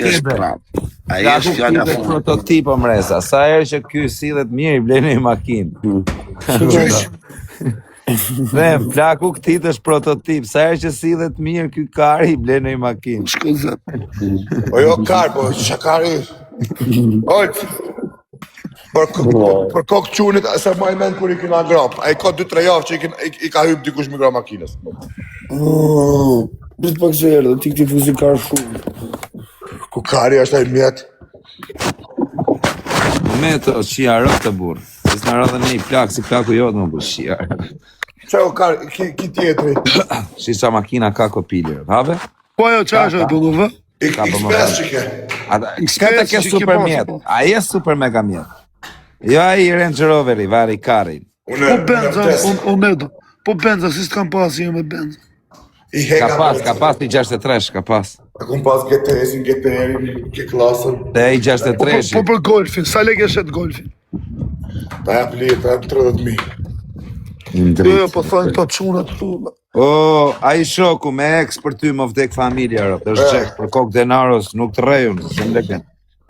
Kebe. Ai është fjala fundit. Prototip o mreza. Sa herë që ky sillet mirë i blen një makinë. Them, plaku këtij është prototip. Sa herë që sillet mirë ky kari i blen një makinë. Shkuza. O jo kar, po shakari. Ojt. Për kokë qunit, se ma i men kur i kina grap. A i ka 2-3 javë që i ka hyp dikush me gra makinës. Bëtë pak zërë, dhe ti këti fuzi karë shumë. Ku kari është ai mjetë? Meto, shia rëtë të burë. Së në radhe ne i plak, si plaku jotë më burë shia. Qa o kari, ki tjetëri? Shisha makina ka kopilje, habe? Po jo, qa është të du vë? X5 që ke. Këta ke super mjetë, a je super mega mjetë. Jo a i Range Roveri, vari karin. Po benza, o medo. Po benza, si s'kam pas jo me benza. Ka pas i 63, ka pas. A kum pas GTS-in, GTR-in, ke klasën. Dhe i 63. Po për golfin, sa lek e shet golfin? Ta jap lirë, ta jap 30.000. Jo, po thonë të qunat tu. O, a i shoku me ex për ty më vdek familja, rëp, është gjek, për kokë denaros nuk të rejun, se më leken.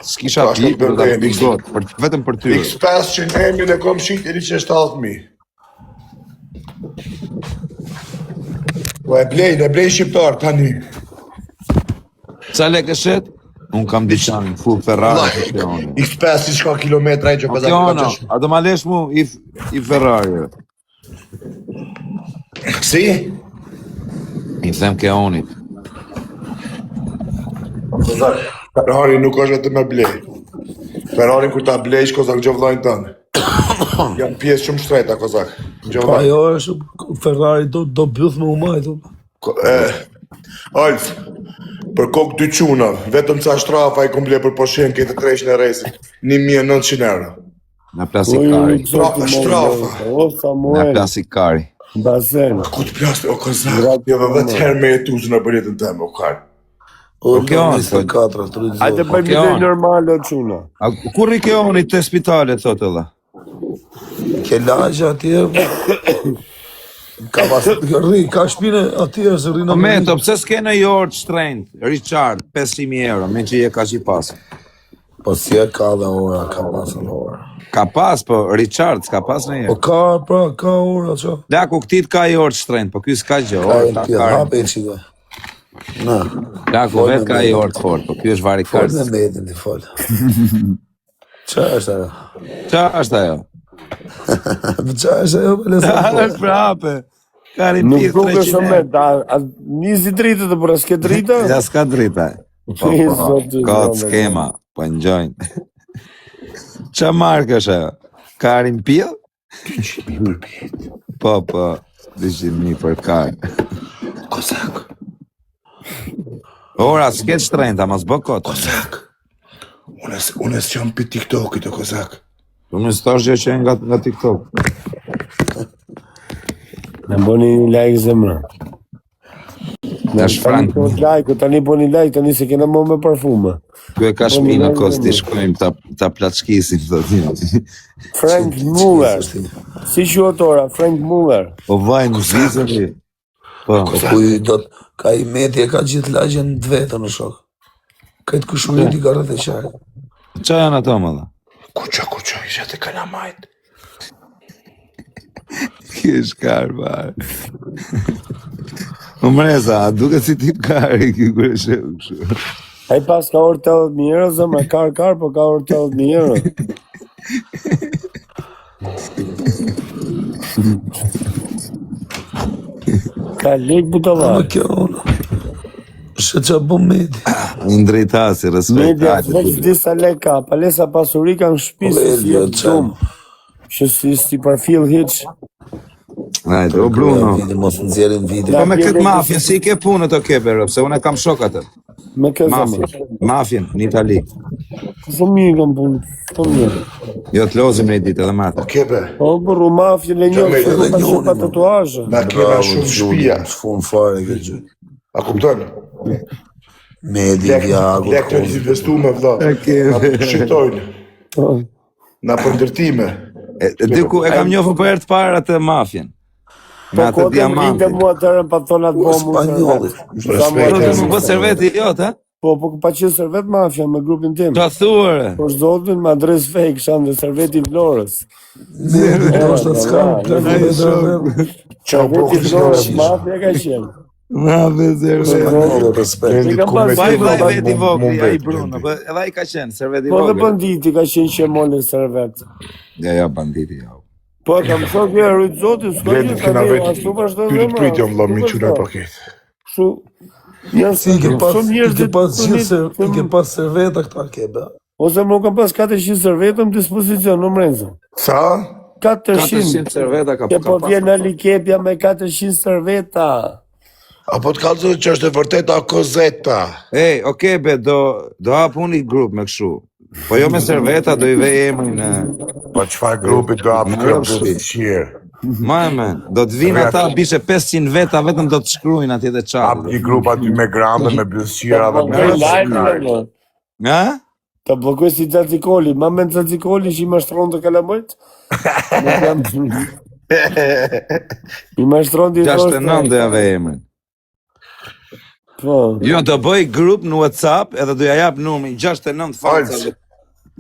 S'kisha pi, për të pigot, vetëm për ty. X5 që në emin e kom shit, e li që 70.000. Po e blej shqiptar, tani. Sa lek e shet? Unë kam dishan, full Ferrari. X5 si shka kilometra e që këzak Okjono, a do ma lesh mu i Ferrari. Si? I them ke onit. Ferrari nuk është vetë me blej. Ferrari kur ta blejsh, kozak gjovllajnë tënë. Janë pjesë shumë shtrejta, kozak. Pa jo, është Ferrari do bëth me umajt. Alf, për kokë 2 quna, vetëm ca shtrafa i komple për poshen këtë treqën e resit, 1.900 euro. Na plasi kari. Shtrafa. Na plasi kari. Bazen. Ku të plasi, o kozak, jo dhe vetë herë me jetuzë në përjetën temë, o kari. O Hajde bëjmë një dhe normal o quna. Kur i ke oni të spitalet, thot edhe? Ke lagja atje. Ka shpine atje se rrinë. Meto, pse s'ke në jorë shtrejnë, Richard, 500.000 euro, me që je ka që i pasë. Po si e ka dhe ora, ka pasë në ora. Ka pas, po Richard, s'ka pas në Po jetë. ka ora, qa? Laku këtit ka i orë shtrejnë, po kjo s'ka gjë, orë ta karë. Laku vetë ka i orë të forë, po kjo është vari karë. Forë në medin të folë. Qa është ajo? Qa është ajo? Qa është ajo, për lesa Ta është prape. Kari Nuk pithë nuk është 300 me, euro. nisi dritë të për s'ke drita? Ja s'ka drita. Po, ka të skema, po njojnë. Qa markë është ajo? Karin pithë? 200.000 për pjetë. Po, 200.000 për karë. Kozak. Ora, s'ke shtrejnë, ta mas bë kotë. Kozak. Unë s'jam për TikTokit, o kozak. Unë s'tash gjë që nga TikTok. Në bëni një like zemra. Tash Frank. Tani bëni like, tani se kena më me parfume. Kjo e ka shpina kosti, shkojmë ta platshkisim, thotë. Frank Muller. Si quhet ora? Frank Muller. Po vaj në vizëri. Po. Ka i meti e ka gjithë lagjen në vetën në shok. Ka i të kushullit i ka rrët e qaj. Qa janë ato më dhe? Kuqa, isha të kalamajt. Kish karë, barë. Më mreza, duke si tip kari, kjo kërë shëvë këshu. Ai pas ka orë 80.000 euro, zëma, kar, po ka orë 80.000 euro. Ka lek butalla. Më kjo unë. Shë që bëm medi. Ndrejtasi, Media, respektati. veç disa leka, palesa pasuri ka në shpisë, si e shumë. Që si parfil hiq. Ajde, o Bruno. Mos në zjerin video. Po me këtë mafje, si i ke punë të kebe, rëpë, se unë e kam shok atë. Me këtë zëma. Mafjen, në Itali. Fëmi kam punë, fëmi. Jo të lozim në i ditë edhe matë. Kebe, Po, bërru mafje le njohë, se nuk ka shumë pa tatuazhe. na kena shumë shpia. Fun fare këtë gjë. A kupton? Medi, vjago. Lek të investu me vla. Na shqytojnë. Na për ndërtime. Diku e kam njofën për herë të parë atë mafjen. Me atë Po, kodë më vinte diamantin. mua të rën pa thonat bomu. Spanjollit. Do të më bë serveti jot, ha? Po ka qenë servet mafia me grupin tim. Ta thuare. Po zotin me adres fake kishan dhe serveti Vlorës. Ndoshta s'ka plan me Serveti Vlorës mafia ka qenë. Bravo zero. Vaj veti vogli, ai Bruno, po edhe ai ka qenë serveti Po dhe vogël. banditi ka qenë që mole servet. Ja banditi ja. Po kam thënë kjo rrit zotit, s'ka Blendi gjë kena vetë. ashtu vazhdo Pritja vëlla mi çuna paket. Kështu janë Si ke pas, shumë njerëz ke pas gjithë ke pas serveta këta kebe. ose më kam pas 400 serveta në dispozicion në Mrenzo. Sa? 400. serveta ka Po vjen Ali Kepja me 400 serveta. Apo të kallëzoj që është e vërteta kozeta. Ej, okay be, do hap unë grup me kështu. Po jo me serveta, do i vej emrin. Po çfarë grupi do hap këtë shir? Men, do të vinë ata bishe 500 veta, vetëm do të shkruajnë atje të Hap çfarë. një grup aty me grande, me bllëqira dhe me Live. Ha? Ta blokoj si Xhaxikoli, ma me Xhaxikoli që i mashtron të kalamojt. I mashtron të 69 do ja vej emrin. Po. Jo, do bëj grup në WhatsApp edhe do ja jap numrin 69 faca.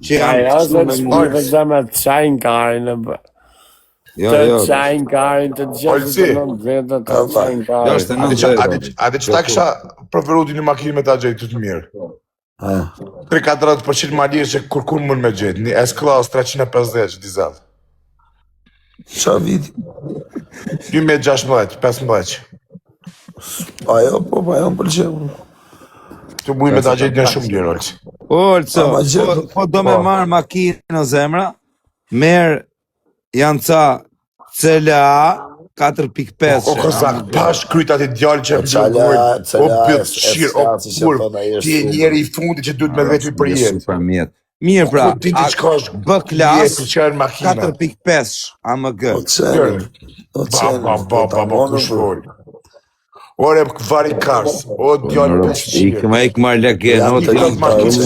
Që Ja, janë sa të shpërë zama të shajnë karin e bë. Jo, Të jo. shajnë karin, të gjithë të veta të shajnë karin. 69 Ate qëta kisha preferu ti një makinë me ta gjetë të mirë. 3-4% ma lirë që kur kun mund me gjetë. Një S-Class 350 dizel. Qa viti? 2016-15. Ajo, po, ajo më pëlqen. Tu mujë me ta gjetë një shumë lirë, olë. Olco, Ma gjetë- po do me marrë makinë në zemra, merë janë ca CLA 4.5. O kozak, pash kryt ati djallë që më Cala, o bëth shirë, o si që kur, thona ti e njeri i fundi që duhet me vetë për jetë. Super mjetë. Mirë pra, Kur ti shka është B klas, jetë që janë makina. 4.5 AMG. O qenë. O Ba, ku shkoj. Ore, vari kars, o djallë për shirë. Ik marrë legend, o Ti këtë makinë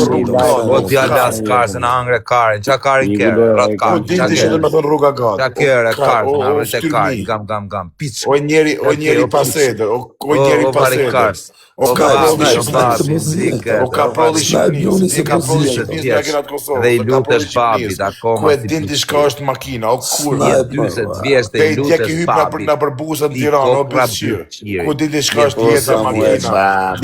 o djallë as karë, në angre karin, qa karin kërë, rat O karin, qa dinti që do kërë, me thonë rruga gatë. qa kërë, karë, në O rrët e karin, styrmi. gam, piç. O njeri pasetër, o njeri pasetër. O ka prolli Shqipënisë. O ka prolli Shqipënisë. Ka prolli Shqipënisë nga kena të Kosovë. Dhe i Ka lutesh prolli Shqipënisë. babit, akoma Ku e si din ti ti shka është makina, o kur. Një 40 vjeç dhe Te i i djek i lutesh hyp babit. në përbusën Ti Tiranë, o kokra bëzqirë. bëzqirë. Ku di ti shka është jeta makina.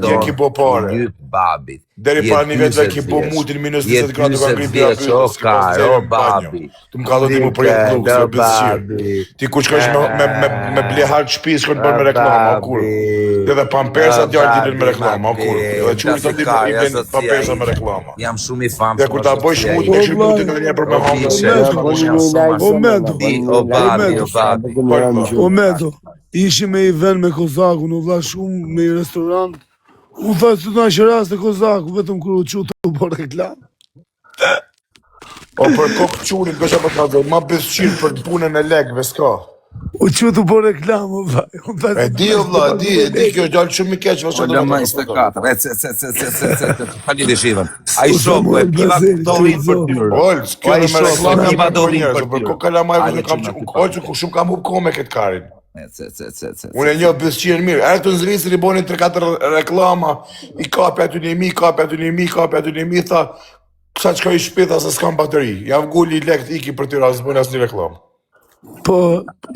Djek i bo pare. Lyp babit. Deri para një vetëve ki bo mutin minus 20 gradë ka ngritë bja vjeç, o kar, o babi. Tu më ka do ti mu përjet lukës, o bëzqirë. Ti ku shkojsh me ble hartë shpis, shkojnë bërë me reklama, o kur. Edhe pampersa djarë ti bërë me reklama, o kur. Edhe quri të ti i bën pampersa me reklama. Jam shumë i famë. Dhe kur ta bëj shmutin e shmutin edhe një për me hangë. O babi. O Medo, ishim me i ven me Kozaku, në vla shumë me i restorant. U tha që të nga që rast e Kozaku, vetëm kër u qutë u bërë reklam. O për kokë qurin, kësha për të dhe, ma bëzqirë për punën e legve, s'ka. U qutë u bërë reklam, o vaj. E di o vla, e di kjo gjallë shumë i keqë, vëshë Ola ma 24, fali dhe shivën. A i shoku e piva këtorin për tyrë. Olës, kjo O, ai në me shoku, reklamë i jam va e do për rin njerëz, për për ty. ko kalamaj Hajde, kam që që, na olës, ku shumë kam hup kome këtë karin. Unë e një bëzqirë mirë, e të nëzrisër i bonin 3-4 reklama, i kapi aty një mi, kapi aty një mi, kapi aty një mi, tha, kësa qka i shpitha se s'kam bateri, jam gulli i lekt iki për tyra, së bënë asë një reklam. Po,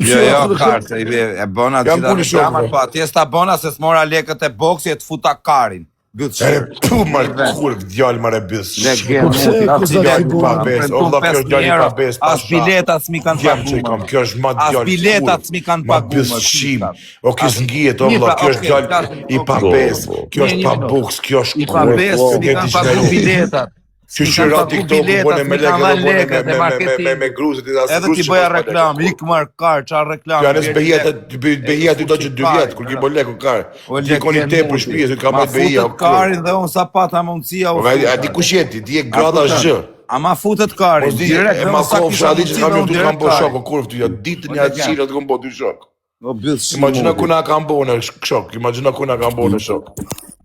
Jo, kartë, e bona Jam gjitha puni shumë, reklamat, po atje s'ta bona se s'mora lekët e boksi e të futa karin. E Bëzqirë. tu marë kur djallë marë bëzqirë. Legend. Djallë pa bes, o vla kjo djallë pa bes, pa As biletat s'mi kanë Jam që i kam, paguar. kjo është ma As djallë biletat s'mi kanë ma paguar. bëzqim, o kës ngijet, o vla, kjo është djallë i pa bes, kjo është pa buks, kjo është I pa bes, s'mi kanë paguar biletat. Që shëra TikTok u bone me lekët e marketing. me gruzët i dhe Edhe ti bëja reklam, ikmar kar, qa reklam. Kjo anës behia ty do që 2 vjetë, kur ki bo leku kar. Ti koni te për shpijës, ty ka ma bëjt behia. futet karin dhe unë sa pata mundësia u A di kush jeti, ti e grada zhë. A ma futet karin, Mos di, direkt e dhe ma unë sa kofë kisha shadi që kam mundësi një dhe tu unë kam bo direkt shok, karin. o kur të ja ditën një atë qira të kom bo 2 shok. O bëllë Imagina kuna kam bo në shok, imagina kuna kam bo në shok.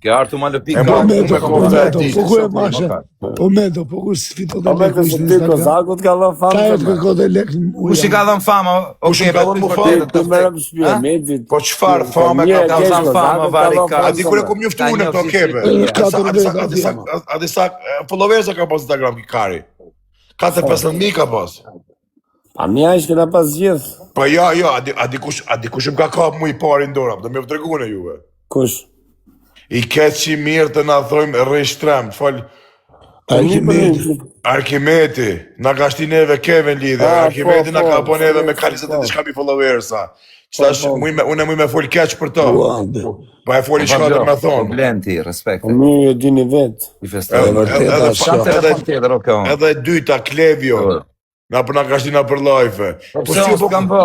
Kjo artu ma lëpik. E ma me kofte e ti. Po ku e mashe? Po Medo, po ku fitot e Po me lekë kësë ty Kozakut ka dhënë famë. Ka e të kërkot e lekë. Kush i ka dhënë fama? Kush i ka dhënë mu famë? Të merëm shpje, Medit. Po çfarë fame ka dhënë fama, varika? A di kur e kom njoftu unë këto kebe? A di sa followersa ka pas Instagram ki Kari? 4-5.000 ka pas. A mja ishte na pas gjithë. Po ja, a di kush më ka kap mu i pari në dora, do më tregune juve. Kush? I ketë që i mirë të na thojmë rrej shtrem, fal Arkimeti, na ka shti neve keve në lidhe, Arkimeti na ka po neve me kalisët e diçka mi followersa. Qëtash, unë mu me fol keq për to. Pa e foli shka dhe me thonë. Blenti, respekt. Po mi e dini vetë. I festojnë. Edhe dyta, Klevjo, na ka shti na për live. Po se unë s'kam bë.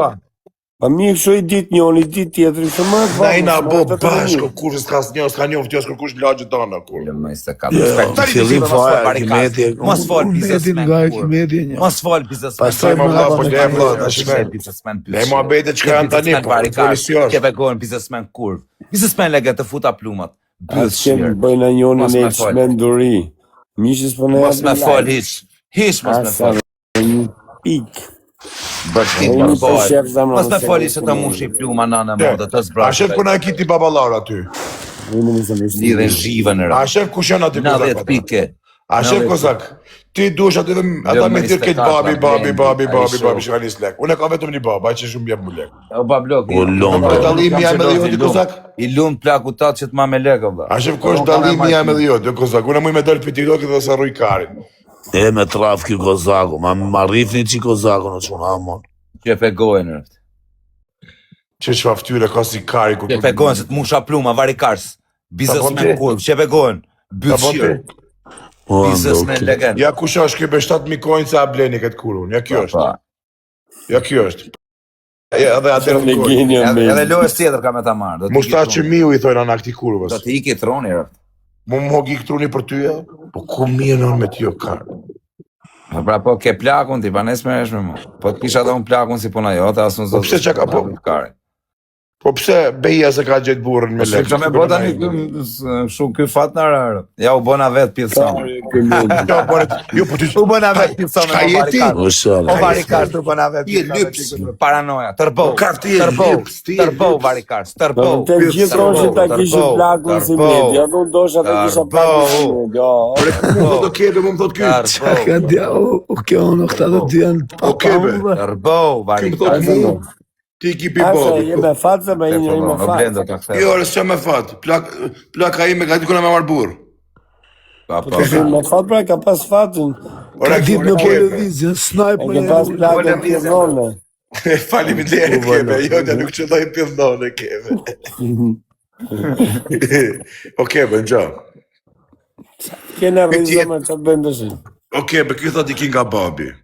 Pa mi kështu i dit njën, i dit tjetëri, shumë më të Na i na bo bashko, kur s'ka njën, t'jo s'ka kush blagje tona, kur. Fillim fare, Arkimeti. Mos fol biznesmen. Mos fol biznesmen. Pastaj më vla, po le vla, le më abete që ka janë tani, po polisiosh. Ke begohen biznesmen kurv. Biznesmen lege të futa plumat. Asë që bëjnë njënë në e shmenduri. Mishës për në Mos me fol hiq. Hiq mos me fol. Pik. Mos me foli se të mushi pluma në modë të zbrashë. A shef kuna e kiti babalar aty? Lidhe zhive në rrë. A shef kush janë aty 90 pike. A shef Kozak? Ti dush aty dhe ata me tjerë këtë babi, që ka njës lek. Unë e ka vetëm një baba, që shumë bjep mu lek. O bablok. Të dalimi jam edhe joti Kozak? I lumë plaku tatë që të ma me lek, o bla. A shef kush dalimi jam edhe joti, Kozak? Unë muj me dëllë për TikTok dhe sa rruj karin. E me traf kjo Kozaku, ma rifni që Kozaku në qunë hamon. Që e pegojnë rëft. Që fa ftyre ka si kari ku... Që e pegojnë se të musha pluma, varikars. Biznesmen kurv, që e pegojnë. Bëqyrë. Biznesmen legend. Ja kush është kjo be 7.000 kojnë se a bleni këtë kurun. Ja kjo është. Ja kjo është. Edhe atërë të kojnë. Edhe lojës tjetër ka me ta marrë. Mushta që miu i thojnë anë akti kurvës. Do t'i iki troni rëft. Mu më hogi këtruni për tyja? Po ku mirë nërë me t'jo karë? Pra po ke plakun ti, pa nesme eshme mu. Po t'kisha dhe unë plakun si puna jote, asë në zotë. Po pse që ka po? Po pse beja se ka gjithë burën me lekë? Që me bota një shumë ky fat në rërë. Ja u bona vetë pjëtëson. Jo, po ty... U bona vetë pjëtëson Shka jeti? O varikars të bona vetë pjëtëson. Paranoja, tërbou. Tërbou varikars, tërbou. Të gjithë roshin ta kishë plakun si mjedi. Ja nuk dosha ta kisha plakun si mjedi. Po do kebe, më më thot kjo. Qa ka dja, o kjo në këta dhe dy janë të kebe. Tërbou varikars. Ti kipi Asa, bobi. je me fatë se me një me fatë. Jo, rësë që me fatë. Plaka ime ka dikuna me marë burë. Me fatë pra ka pas fatën. Ka dit në televizë, sniper E ke pas plakën pjernone. Faleminderit kebe, jo, nga nuk që doj pjernone kebe. O kebe, në gjo. Kena rrizë me që bëjmë dëshin. O kebe, kjo thot i kin nga babi.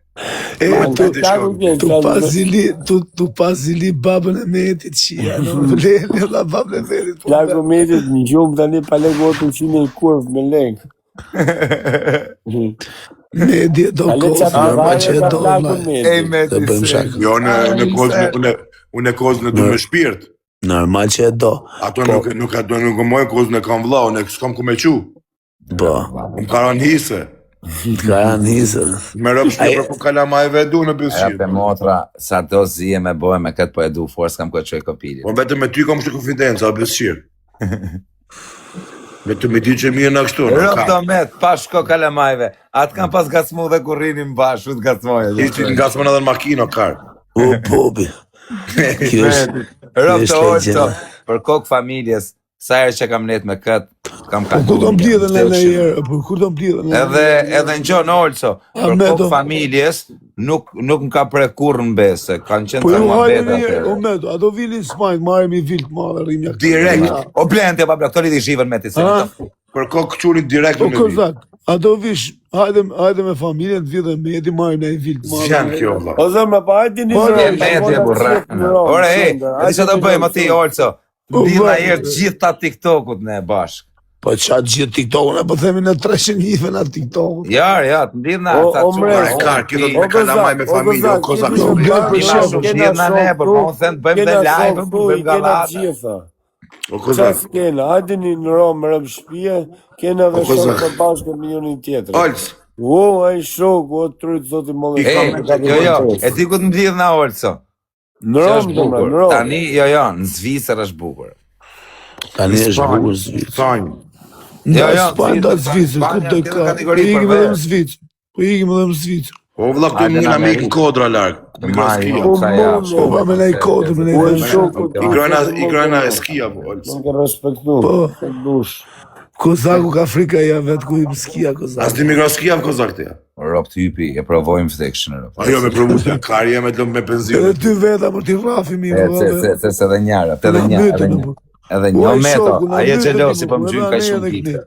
Tu pasili babën e metit qia, në lele dhe babën e metit. Plaku metit në gjumë të një pale gotë në qine i kurv me lek. Medi e do kozë, ma që e do në. Jo, unë e kozën e du me shpirt. Normal që e do. Ato nuk e mojë kozën e kam vla, unë e s'kam ku me qu. Po. Unë karan hise. Ka janë hisën. Me rëpë shpje për ku kalama e vedu në bësqin. Aja për motra, sa do zije me bojë me këtë po edu, forës kam këtë qoj kopili. Po vetëm me ty kam shtë konfidenca, a bësqir. Vetëm me ty që mirë në kështu. Rëpë do met, pa shko kalamajve. Atë kam pas gacmu dhe kur rinim bashkë, të gacmoje. Ishtë në gacmën edhe në makino, karë. O, pobi. Rëpë të ojtë, për kokë familjes, sa herë që kam net me këtë, kam ka... Kur do mblidhe në në jere, kur do mblidhe në... Edhe në gjonë olëso, për kokë familjes, nuk më ka prekur në bese, kanë qenë Po të ju më hajde bete në jere, o atë. medo, a do vilin smajt, marim i vilt madhe, rrimja këtë. Direkt. O blente, babla, këto lidi shivën me ti se në Për kokë qunit direkt O në vi. kozak, a do vish, hajde me familjen, të vide medi, marim në i vilt madhe. Zjan kjo, vla. O zëmë, pa hajti një E meti e burra. Ore, e që të bëjmë ati olëso, lidhna herë gjithë ta TikTokut ne bashkë. Po qatë gjithë TikTokun, e po themi në 300.000 në TikTokut. Ja, të ndidhna. O mre, Karë, kjo do të me kalamaj me familje, o kozak. Ndidhna ne, për po unë thënë, bëjmë dhe live, bëjmë galatë. O Qa kozak. s'kena, hajdini në Romë rëmë shpije, kena dhe shokë të bashkë me njërin tjetër. Olc. O, ai shokë, o trytë zoti molli. E ti ku të mblidh na Olso? Në Romë, bukur. në Romë. Tani, në Zvicër është bukur. Tani është bukur Zvicër. Spanjë. Nga Spanja të Zvicër, ku të ka? Po ikim edhe në Zvicër. Po ikim edhe në Zvicër. O vëlla këtu muna me i kodra larg. Po pa me nej kodë, me nej shoku. I grana e skia po Olc. Nuk e respektu. Po. Dush. Kozaku ka frika ja vetë ku i skia Kozaku. As ti migro skia kozak te ja. Rob typi, e provojmë vdekshën Rob. Ajo me provuja karje me lëmë me benzinë. Edhe ty veta për ti rafi mi. Se edhe njëra, edhe një. Edhe një meto, aje xhelosi po më gjyn ka shumë pikë.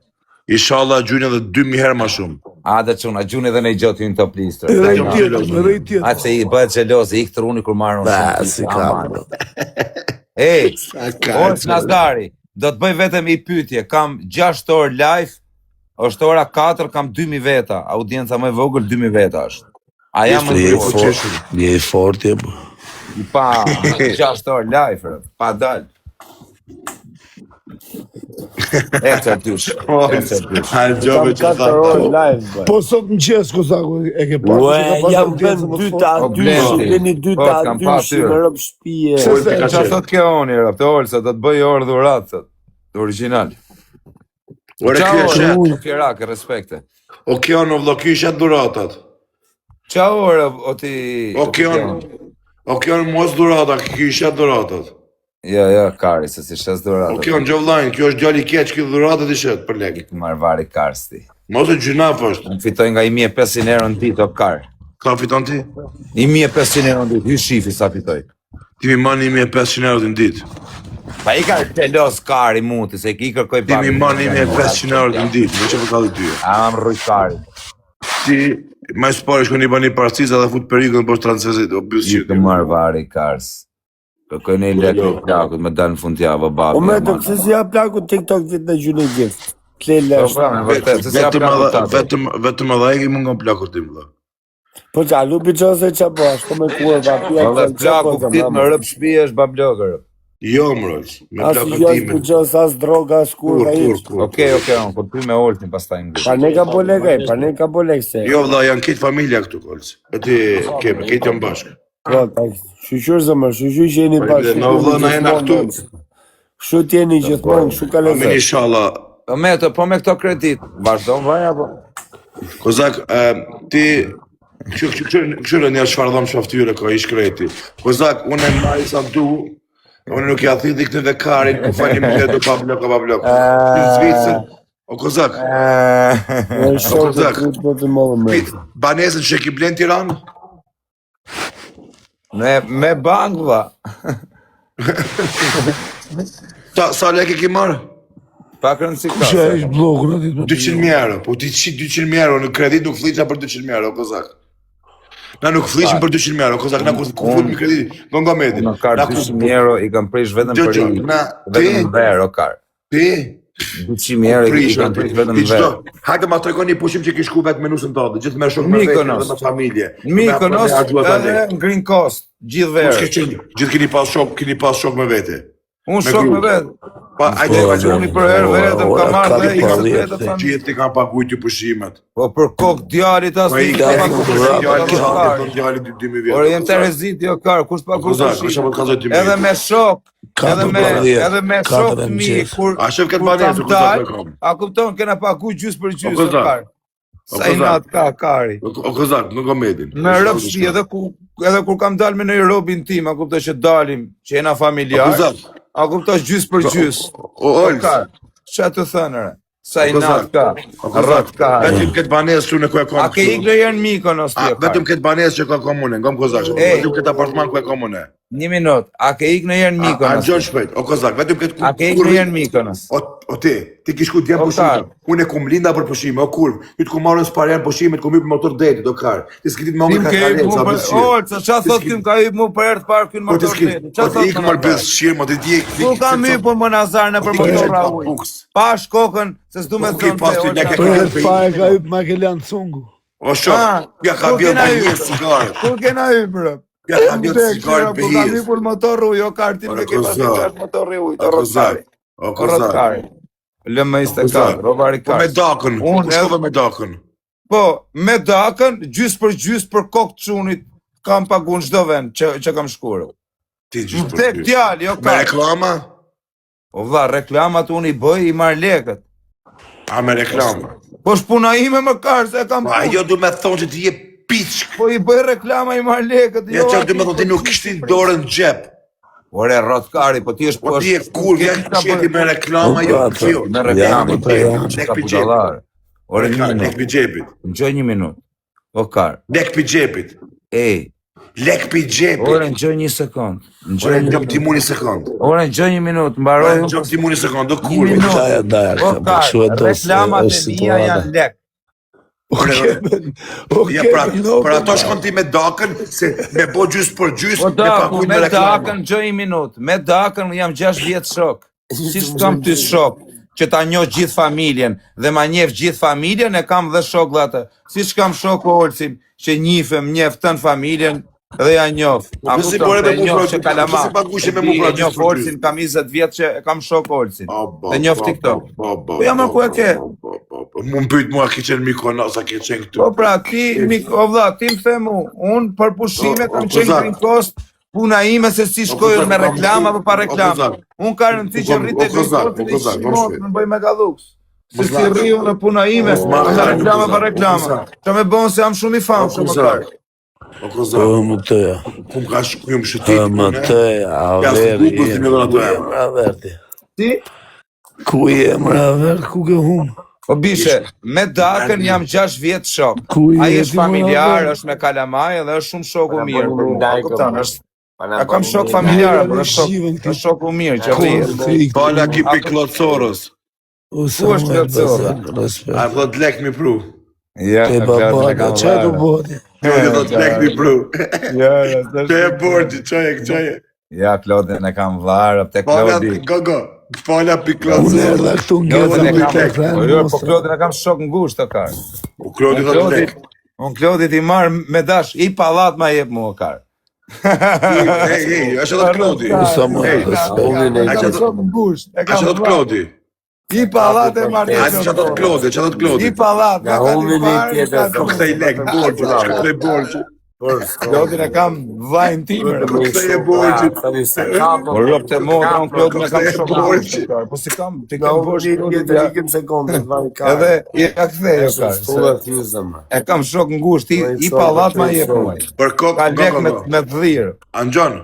Inshallah gjuni edhe 2000 herë më shumë. A dhe çuna, gjuni edhe në i gjotë në top listër. Edhe i tjetër. A se i bëhet xhelosi, ik truni kur marrën. Ba, si ka. Ej, Orç Nazari, do të bëj vetëm i pyetje, kam 6 orë live, është ora 4, kam 2000 veta, audienca më e vogël 2000 veta është. A jam më Je i fort, je. pa 6 orë live, pa dal. Ecë dysh. Hajde gjove që Kam 4 orë live, bë. Po sot në qes Kozaku e ke parë. Ue, jam vend 2-2, keni 2-2 në rëmë shpije. Qa thot kjo oni, të Olsa, do të bëj orë dhurat, thot. Original. Ore Qa kjo orë, është. Firak, respekte. O kjo në vëllo, kjo isha duratat. Qa orë, o ti... O kjo në mos durata, kjo isha duratat. Ja, Kari, se si shes dhurat. O kjo në gjovlajnë, kjo është gjalli keq, kjo duratat i shet për lek. Marë vari Karsti. Mos e gjynaf është. Më fitoj nga 1500 euro në ditë, o Kar. Ka fiton ti? 1500 euro në ditë, hy shifi sa fitoj. Ti mi mani 1500 euro në ditë. Pa i ka telos Kari muti, se i kërkoj Ti mi mani 1500 euro në ditë, me që për kalli ty. A më rruj Kari. Ti, ma i spari shko një bani parësisa dhe fut perikën për transferzit, o bësë Të marë vari Kars. Kërkoj në i lekë i plakut, me dalë në fundjavë, babi. O me të pëse si ja plakut TikTok ditë në gjune gift. Tle lesh. Vetëm edhe e ki mund nga plakur tim dhe. Po qa, lupi qose qa po, ashtë me kuar, va pia Po dhe plaku këtit në rëp shpi është bablogër. Jo, mërës, me As plakur jo time. s'pu qose, as droga, as kur, va iq. Okej, po ty me oltin pas ta ngrish. Pa ne ka po lekaj, pa ne ka po lek se. Jo, vëlla, janë kitë familja këtu, kolës. E ti keme, kitë janë bashkë. Po, ta, shushur zëmër, shushur që jeni bashkë. Në vëlla, na jena këtu. Shu t'jeni gjithmonë, shu ka Amin lezet. inshallah. Po me këto kredit, vazhdo vaja po. Kozak, ti... Këshurë një shfardham shaftyre ka ish kreti. Kozak, unë e mbaj sa du, unë nuk ja thiti këtë dhe karin, ku falim të do pa blok. Në Zvicër, o Kozak, Shokë të të mëllë më. banesën që ki blen Tiranë? Me bank, va. Sa leke ki marë? Pak rëndësi ka. Që e ishë blokun atit më 200.000 euro, po ti qit 200.000 euro në kredit nuk fliqa për 200.000 euro, Kozak. Na nuk fliqim për 200.000 euro, Kozak, na ku fut me kredit, nga medin. Në kar 200.000 euro i kam prish vetëm për i. Vetëm në verë, o kar. Ti? 200.000 euro i kam prish vetëm në verë. Hajde ma tregoni pushim që ki shku vetë menusën të adhe, gjithë me shok me vetë dhe me familje. Mikonos, edhe në Green Coast, gjithë verë. Gjithë keni pas shok me vete. Unë shok me vetë. Pa, ajde, Unë për herë vetëm ka marrë dhe i këtë vetë familje. gjithë ti kanë paguajt të pushimet. Po për kokë djalit as Po i një ka ka paguajt paguajt. djalit 2000 vjetë. Por jem të rezit, jo kar, kush paguajt Kozak, pushim? kësha më të kazoj 2000 Edhe me shok, edhe me shok të mi, kur A shef këtë kur banesë, kam Kozak dal, me kam. a kupton, kena paguajt gjys për gjys, O, o Kozak. kar. Sa i Kozak. nat ka, kari. O Kozak, nuk o medin. Me rëpshi, edhe kur kam dal me në robin tim, a kupton që dalim, që jena O familjar, Kozak, a kupton gjys për gjys. o Olës. Kar, qa të thënëre? Sa i O, nat Kozak. ka, O Kozak, rrat ka. vetëm këtë banesë që në ku e kam. A ke ikë në jenë Mikonos ti, o kar? Vetëm këtë banesë që ka komune, nga më Kozak. Vetëm këtë apartman ku e komune. Një minut, a ke ikë në jenë A Mikonos? gjën shpejt, o Kozak, vetëm këtë A ke ikë në jenë Mikonos? O ti kish ku djem O, pushime. kar. Unë e kum linda për pushime, o kurv. Ju të kum marrën s'parjen pushimet, kum hip motor deti, do kar. Ti s'ke ditë më Tim ka ke kare, ikë mu sa për... bësqir. Olë, qa thot kim ka ikë mu për herë të parë kënë Po ti motor s'ke, deti? po ti ikë më bësqir, mo ti di. Ku ka my për më nazar në për motor pra ujë? Pa shkokën, se s'du me Ku ke thënë pas ti te, leke Për Olë, e pa e ka yp Magellan Cungu. O shok, ja ka ku bjell kena me hyrë? një cigare. Kur kena hy, bro? Ja ka bjell cigare Ku ka my behis. për motor ujë, o kartin me ke pas Kozak. një motor ujë, të O Kozak, rosari. O kozak. Rotkari. LM24, Rovari Po me Kars. dakën, ku shkove me dakën? Po, me dakën, gjys për kokë të çunit, kam pagun çdo vend që kam shkuar. Ti gjys Më tek djalë, jo Me ka. reklama? O vlla, reklamat unë i bëj, i marr lekët. A me reklama? Po shpuna ime më karë, se e kam Pa, punë. jo du me thonë që ti je piçk. Po i bëj reklama, i marr lekët. Ja që du me thonë ti nuk kështin dorën në gjep. Ore, Rotkari, po ti është Po ti je kur, vjen qeti me reklama, jo, kjo. Me reklama, Lek pi gjepit. Ore, një Lek minutë. pi gjepit. Më gjoj një minutë. O karë. Lek pi gjepit. Ej, Lek pi gjepit. ore, në gjoj një sekund. Ore, në gjop ti mu një sekund. Ore, në gjoj një minutë, Ore, mbaroj. në gjop ti mu një sekund, do Një kur. minutë. Daja, daja, O karë, reklamat e mija janë lek. Ja, për ato shkon ti me dakën, se me bo gjys për gjys, Po me daku, pakuj me me reklama. dakën gjoj një minutë. Me dakën jam 6 vjetë shok. Si s'kam ty shok, që ta njoh gjithë familjen, dhe ma njef gjithë familjen, e kam dhe shok dhe atë. Si s'kam shok Olsin, që njifem, njef tënë familjen, dhe ja njof. A si kupton, bore me dhe mu njof pro- që kalama. si paguqe me mu E pro- njof për Olsin, kam 20 vjetë që e kam shok Olsin. Dhe njof TikTok. Po jam ku e ke? Mu më pyt mua ki qenë Mikonos, sa ki qenë këtu. Po pra, ti, o vlla, ti më the mu, unë për pushime kam qenë Kozak. Green Coast, puna ime se si shkojnë me reklama apo pa reklama. Kozak. Unë ka rëndësi që rritë e Kozak, Green Kozak, Coast mos më bëj me galluks. Se si Kozak. rriu në puna ime, Kozak. pa reklama pa reklama. Kozak. Që me bon se jam shumë i famë, shumë më karë. O kozak, më të, ku më ka shkuju më shëtit, më të, a Ja, veri, s'ku ku ti me dhona ku të je emra. mra verti? Ti? Ku je mra verti, ku ke hum? O bishe, me dakën jam 6 vjetë shok. Ku je Ai është ti, mra familjar, verti? është me kalamaj dhe është shumë shoku mirë. Kupton, është E kam shok familjar, por është shoku mirë që rrihet. Pala ki pe klotësorës. U sa Ku është më Klotësora? respekt. A thot lek mi pru. Ja, Te baba, ka që du bodi? Jo, jo thot lek mi pru. Ja, Që e borgji, qoje. ja, Klodin e kam vlarë, te Pala, Klodi. go. Pala pi Unë klotësorës. erdha këtu Klodin e ngeza kam, me të po jo, po Klodin e kam shok ngusht të kar. U klodi thot lek. Unë Klodit i marr me dash, i pallat ma jep mua kar. Ej, është edhe klodi. U sa më Ej, respekt. a që thot ngusht, e A që thot klodi? I pallat e marr. A që thot klodi, që thot klodi? I pallat, Nga humbi një tjetër, Ko këthej lek, borgji, që këthej borgji. Klodin e kam vllajën timër. Po këthej e borgji. Po rop të modë, unë Klodin e kam shok Borgji. ngusht. Po si kam, ti Nga kam humbi bosh një Klodit, tjetër ja. ikim sekundët, vani ka. Edhe i ka kthej o kar. Stullat t'juzëm. E kam shok ngusht, i pallat ma jep mua. Për kokë, Ka lek me dhirë. Angjon.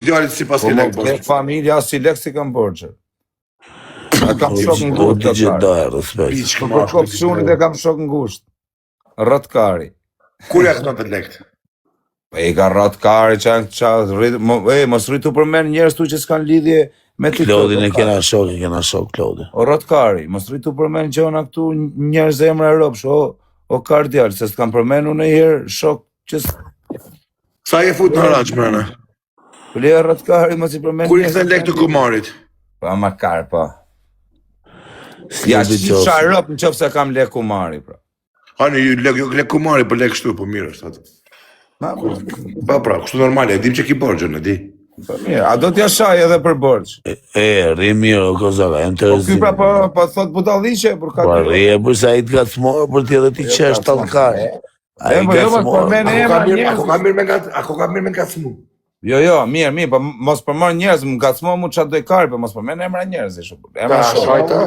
Djallit si pas Po ke më lek, ke familja si lek si kam borxhe. E kam O shok ngusht di që të kar. daja, respekt. Piç, Po për kopë shunit e kam shok ngusht. Rotkari. Kur ja këton të lekt? Po i ka Rotkari që janë qa mos rritu për men njerëz tu që s'kan lidhje me TikTok. Klodin e kena shok, Klodin. O Rotkari, mos rritu për men gjona këtu njerëz emra e ropsh. O kardial, se s'kam përmenu në herë shok që Sa je fut në raq, mërëna? Leja Rotkari mos i përmen Kur i këthen lek të kumarit? Pa ma kar, pa. Si Ja, di shqip qofë. sharop në qofë se kam lek kumari, pra. Hani, lek kumarit, për lek shtu, po mirë është atë. Na, po, Pra, kështu normale, e dim që ki borgjën, e di. po mirë, a do t'ja shaj edhe për borç? Rri mirë, o kozaka, e në të Po ky rëzim. pra po thot budalliqe, për ka Po rri e për sa i të gacmorë për t'i edhe ti qesh të alkar. A i po jo, po gacmorë. përmen emra njerëz. Ako ka mirë me nga smu? Jo, mirë, po mos përmor njerëz, më ngacmo mu çat do i kar, po mos përmen emra njerëz, emra shok. Shajta?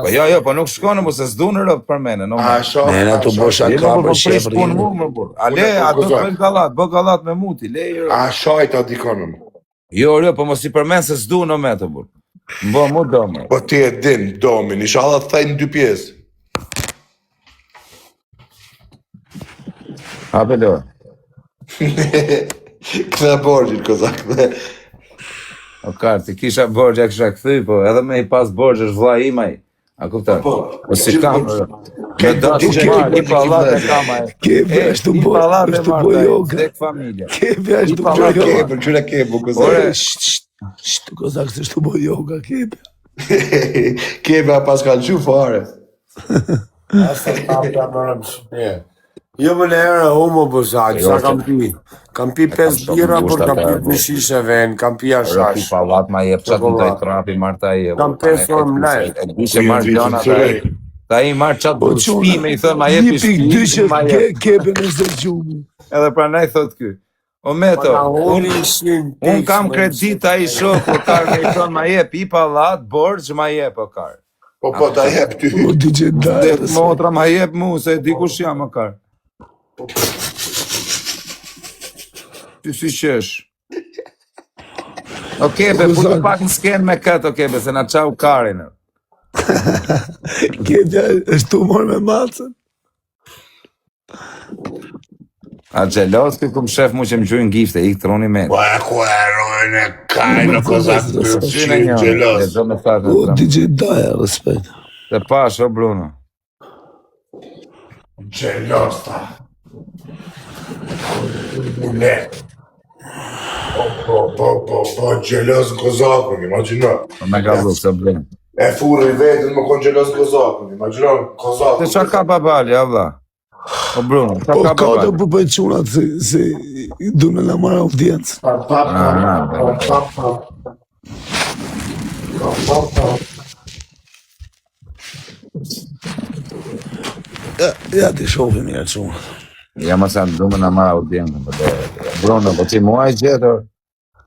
Po jo, po nuk shkon, po se s'dunë rrot përmene, no. A, shok? Nena të bosha Po ka po për prish shep punë rrinë. mu, më burr. Ale, a do të bëj gallat, bë gallat me muti, lej. A, shajta dikonëm. Jo, po mos i përmen se s'dunë no me të burr. Mbo mu do më. Po ti e din, domin, inshallah të thaj në 2 pjesë. Hape lo. Këthe borgjit, kozak, dhe. O karti, kisha borxhe kisha kthy, po edhe me i pas borxh është vlla imaj. A kupton? Po si kam. Me dash i pallat e kam ai. Kepi është të bëj yoga. Tek familja. Kepi është të bëj Qyra yoga. kebë, qyra kebë, kozak. Ore, Shtë kozak se është të bëj yoga, kepi. Kebë a pas ka lëgju fare. Asa tapja më rëmë shpje. Jo më në herë homo bësak, sa kam pi. Kam pi 5 bira, por kam pi 2 shishe ven, kam pi Rëpi ashash. pallat ma jep qatë në dojtë trapi marta i. Kam 5 orë mlaj. E di që marrë gjona ta i marrë qatë shpi me i thënë ma jep i shpi. 1.2 kebe në zërgjumë. Edhe pra nej thot ky. O Meto, unë kam kredit a i shok, o kar me i thënë ma jep i pallat, borç ma jep o kar. Po ta jep ty. O DJ Dajrës. Motra ma jep mu, se di kush jam o kar. Ty si qesh. O kebe, pu të pak në sken me këtë, o kebe, se na qau karin. Ketja është tu morë me macën. A gjelos këtë kum shef mu që më gjujnë gifte, i këtë roni me. Po e ku e rojnë e kaj në kozak përfshin gjelos. O DJ Daja, respekt. Se pash, o Bruno. Gjelos ta. Ne. Po, gjelos në kozakun, imagino. Me ka vru, se Bruno. E furri vetën më konë gjelos në kozakun, imagino kozakun. Se qa ka babali, avla? O Bruno, qa Po ka ka të babali? përbëjnë qunat se i du në la marra audiencë. Ja ti shofi mirë qunat. Ja më sa du me në marrë audiencën. Bruno, po ti mua i gjetër?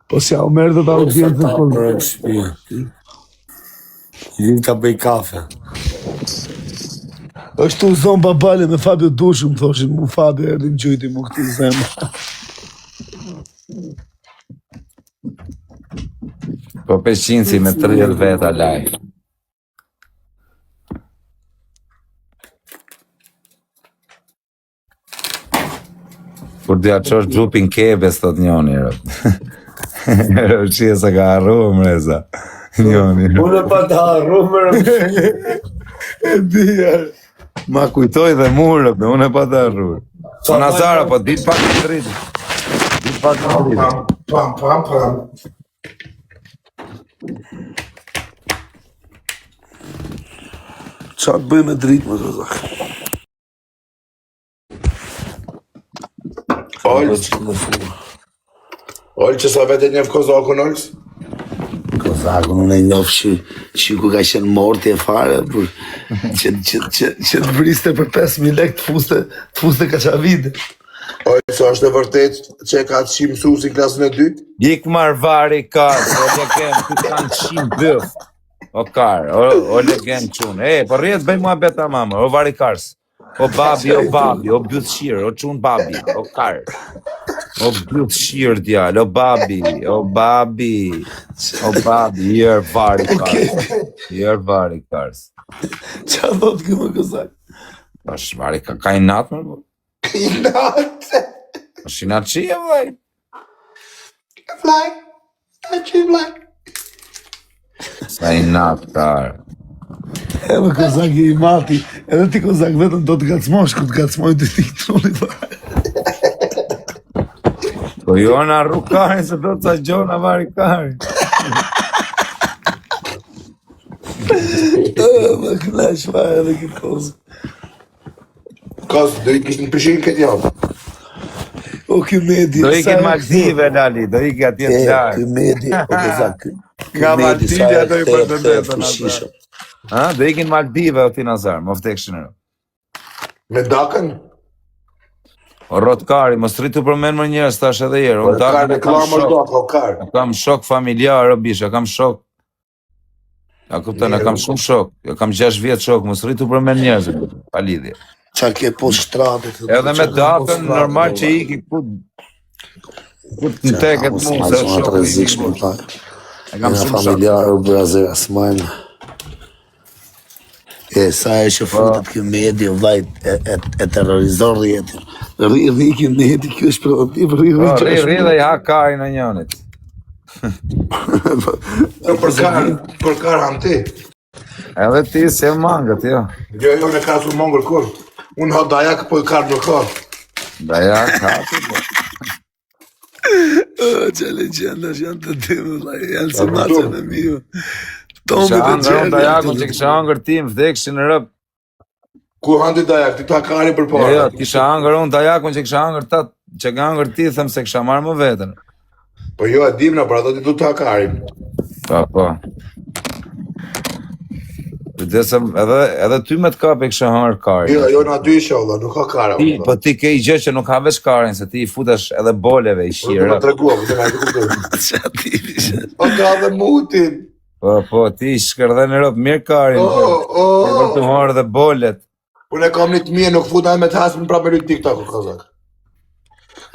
Po si u merë dhe ta audiencën Për kërë. në shtëpi. Vim ta bëj kafe. është tu zonë babale me Fabio Dushu, më thoshin mu Fabio erdi më gjujti mu këti zemë. Po peshinci me 30 veta laj. Kur dhja qosh gjupin kebes, thot njoni, rëp. Rëpshie se ka arru, mreza. Njoni, rëp. Unë pa të harru më rëmë. E dhja. Ma kujtoj dhe mu, rëp, unë e pa të arru. Po Nazara, po dit pak në dritë. Dit pak në dritë. Pam. Qa të bëj me dritë më të zakë? Olë që sa vete njef kozakun, Olës? Kozakun unë e njofë që ku ka qenë morti e fare, për Që të vriste për 5.000 lek të fuste ka qa vide. Olë, sa është e vërtet që e ka të qi mësuesi klasën e 2? Gik marvari karë, o legen, ty kanë qim bëf. O karë, o legen qunë. E, po rjetë bëj mua beta mama, o vari karës. O babi, o byth shirë, o qunë babi, o karë. O byth shirë djallë, o babi, jërë vari karës. Qa thot këmë Kozak? Pash vari ka i natë, më? I natë. Pash i natë qie, vlaj. Sa i natë, karë. E më Kozak i mati, edhe ti Kozak vetëm do të gacmosh, ku të gacmoj të ti troni fare. Po jo në arru karin, se do të sa gjona vari karin. Më kënash fare edhe këtë kozë. Kos, do i kishtë në prishin këtë javë. O ky medi, Do ikin Maldive, Lali, do ikin atje të ky larë. medi, o Kozak, Nga Maldive do i përshëndetën Nazar. Ha, do ikin Maldive o ti Nazar, më vdekshin e. Me dakën? O rotkari, mos rritu përmen më njerës, tash edhe jerë. O Ka dakën e kam reklamë është shok. dakë, o karë. Kam shok familjar, o bisha, kam shok. Ja kupton, kam shumë shok. Ja kam 6 vjetë shok, mos rritu përmen njerës, pa lidhje. Qa ke po shtratit. Edhe me dakën, normal që iki ku të teket mu, se Shumë shok. të rezikshme të pak. E kam Nga shumë shok. familjarë u brazera s'majnë. E sa e që futet kjo medi, vlajt, e terrorizon rjetin. Rri kjo medi, kjo është produktiv, rri Rri dhe i ha karin e njonit. Për karë ham ti. Edhe ti se mangët, jo. Jo në ka su mongër kur. Unë ha dajak, po i karë në karë. Da ja, hati, po. Qa legenda që janë të timë, janë si macën e miju. Kisha angër unë dajakun që kisha angër tim, vdekshin në rëp. Ku handi dajak, ti ta kari për para. Jo, kisha hangër unë dajakun që kisha hangër ta, që ka hangër ti, them se kisha marrë më vetën. Po jo, e dim na, për ato ti du ta karin. Po. Edhe ty me të kape kisha hangër karin. Jo, na dy inshallah, nuk ka kara. Po ti ke i gjë që nuk ka veç karin, se ti i futesh edhe boleve i Më shirë. tregua, më të na e kuptoj. O ka dhe mutin. Po, ti shkërdhe në ropë mirë karin, për të marrë dhe bolet. Unë e kam një të mije, nuk futa me të hasmin pra me lyt TikTok, o kazak.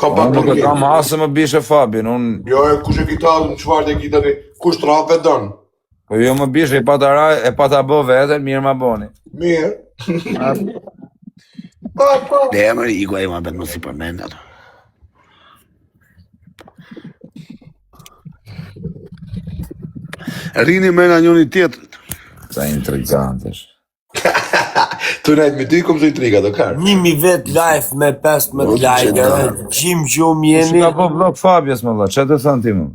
Kam pak Nuk e problem. kam asë më bishe Fabin, unë... Jo, e kush e kita, çfarë e kita ti, kush trafe don. Po jo më bishe, e pa ta bo vetën, mirë ma boni. Mirë. Dhe emër i guaj ma bet më si përmend ato. Rini me nga njëni tjetër. Sa intrigantesh. Tu nejt me ty kom zë intriga, do karë. 1000 vet live me 15 like, gjim gjum Si jeni. ka po vlog Fabjes më vla, që të thënë ti më?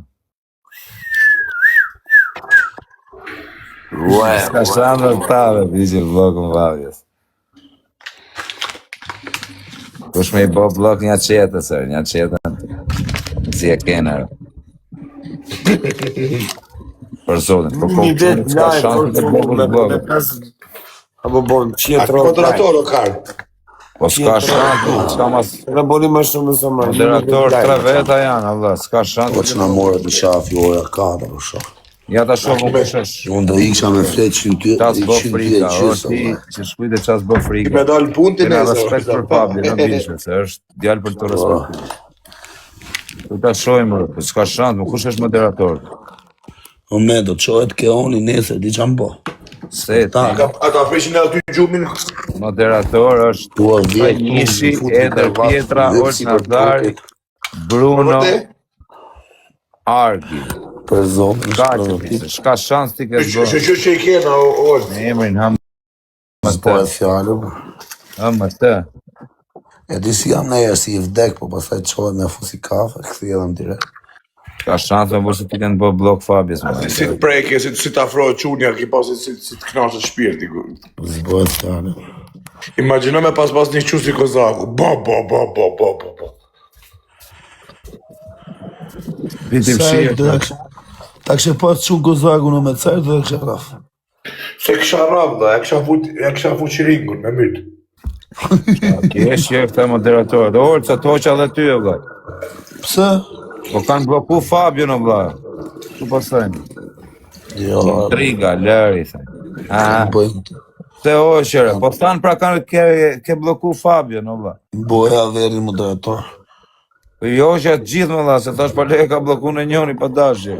Ska shanë dhe tave, vizir vlogën Fabjes. Kush me i bo vlog një qete, sër, një qete si e kenar. Për zotin, po 1000 vet ska live, shanë të vlogën vlogën. Apo bon, A qjetro. moderator, o karë. Po s'ka shanë, s'ka mas... Edhe boli më shumë se më. Moderator 3 veta janë, Allah, s'ka shanë. Po që na morët në shafi ora 4 për shok. Ja ta shohëm kushesh. Unë do iksha me fletë 100 Qas bo tjetë frika, o qësë. ti që shkujte qas bo Me frika. dalë në punë ti Kena nesër. respekt për Fabin, në bishme, se është djalë për të respekt. Tu ta shojmë, po s'ka shanë, më kush është moderator? O me do qohet ke oni nesër, di që bo. Se ti, A ka feshin e aty gjumin? moderator është Tu është vjetë. Nishi, Eder Pietra, Olsna Dari, Bruno, Argi. Për zonë, Ka që pise, shka shansë ti ke zbo. Që i kena, o. Me emrin hamë s'po e fjallë. të. E di si jam nejer si i vdek, po pasaj qohet me fusi kafe, këthi edhe më direkt. Ka shansë me bërë ti kënë bo blok Fabjes. Si të preke, si të afrojë qunja, ki pas si të knashe shpirti. S'po e fjallë. Imagjino me pas një qusi kozaku. Bo. Vitim shirë. Ta kështë pas që gozagu në me cajrë dhe kështë raf. Se kësha rafda, e kësha fu qiringun me mytë. Kjesh që e këta moderatorë. Dhe orë, që toqa dhe ty e vla. Pse? Po kanë bloku Fabio në vla. Që po thënë? Jo, Intriga, lëri, thënë. bëjnë. Se o shërë, po thanë pra kanë ke bloku Fabio në vla. Boja verin moderator. Po jo që atë gjithë më vla, se tash pa leje ka bloku në njoni pa dashje.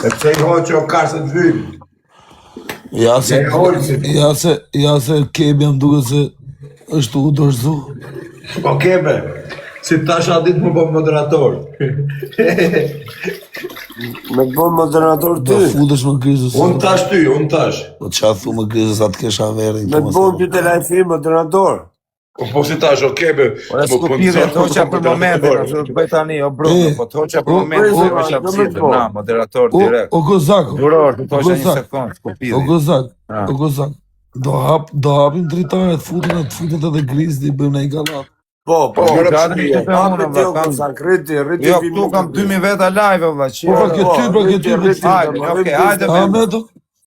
E pse i hoqë o karë se të vynë. Ja se kebi jam duke se është u dorëzu. O kebe, si tash a ditë më po moderator. Me bon moderator Do ty. futesh më krizës. Unë tash. Po qa thu më krizës atë kesha verin. Me bon ty të live moderator. Po si tash, o kebe. Ora skupire toqa për momentin, ashtu të bëj tani, o Bruno, po toqa për momentin, se veç apsirë, na, moderator direkt. O gozaku. Duror, të toqa një sekund, skupire. O gozak. Do hapim dritaret, futet edhe grizdi, bëjmë në i galat. Po, Gati që të Hape unë, të vla, kam... kozak, rriti Jo, këtu kam 2000 veta live, vla, Po, që... këty, Hajde, okej, hajde, A me do?